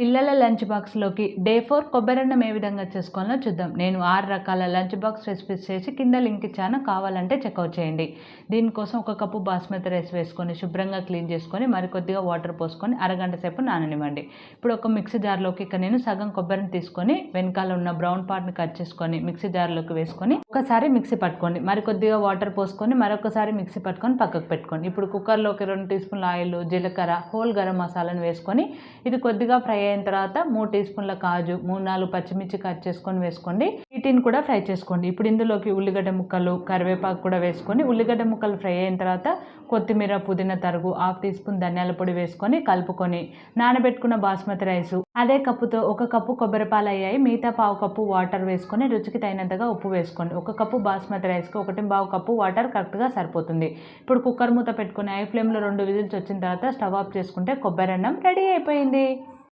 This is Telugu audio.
పిల్లల లంచ్ బాక్స్‌లోకి డే 4 కొబ్బరన్నం ఏ విధంగా చేసుకోవాలో చూద్దాం. నేను 6 రకాల లంచ్ బాక్స్ రెసిపీస్ చేసి కింద లింక్ ఇచ్చాను. కావాలంటే చెక్‌ఔట్ చేయండి. దీనికోసం ఒక కప్పు బాస్మతి రైస్ వేసుకొని శుభ్రంగా క్లీన్ చేసుకొని మరికొద్దిగా వాటర్ పోసుకొని అరగంట సేపు నాననివ్వండి. ఇప్పుడు ఒక మిక్సీ జార్‌లోకి ఇక నేను సగం కొబ్బరిని తీసుకొని వెనకాల ఉన్న బ్రౌన్ పార్ట్‌ని కట్ చేసుకొని మిక్సీ జార్‌లోకి వేసుకొని ఒకసారి మిక్సీ పట్టుకోండి. మరికొద్దిగా వాటర్ పోసుకొని మరొకసారి మిక్సీ పట్టుకొని పక్కకు పెట్టుకోండి. ఇప్పుడు కుక్కర్‌లోకి 2 టీ స్పూన్ల ఆయిల్, జీలకర్ర, హోల్ గరం మసాలాను వేసుకొని ఇది కొద్దిగా ఫ్రై అయిన తర్వాత 3 టీ స్పూన్ల కాజు, 3, 4 పచ్చిమిర్చి కట్ చేసుకొని వేసుకోండి. వీటిని కూడా ఫ్రై చేసుకోండి. ఇప్పుడు ఇందులోకి ఉల్లిగడ్డ ముక్కలు, కరివేపాకు కూడా వేసుకొని ఉల్లిగడ్డ ముక్కలు ఫ్రై అయిన తర్వాత కొత్తిమీర, పుదీనా తరుగు, 1/2 టీ స్పూన్ ధనియాల పొడి వేసుకొని కలుపుకొని నానబెట్టుకున్న బాస్మతి రైసు అదే కప్పుతో 1 కప్పు కొబ్బరి పాలు అయ్యాయి. మిగతా 1/2 కప్పు వాటర్ వేసుకొని రుచికి తగినంతగా ఉప్పు వేసుకోండి. 1 కప్పు బాస్మతి రైస్కి 1.25 కప్పు వాటర్ కరెక్ట్గా సరిపోతుంది. ఇప్పుడు కుక్కర్ మూత పెట్టుకొని హై ఫ్లేమ్లో 2 విజిల్స్ వచ్చిన తర్వాత స్టవ్ ఆఫ్ చేసుకుంటే కొబ్బరి అన్నం రెడీ అయిపోయింది.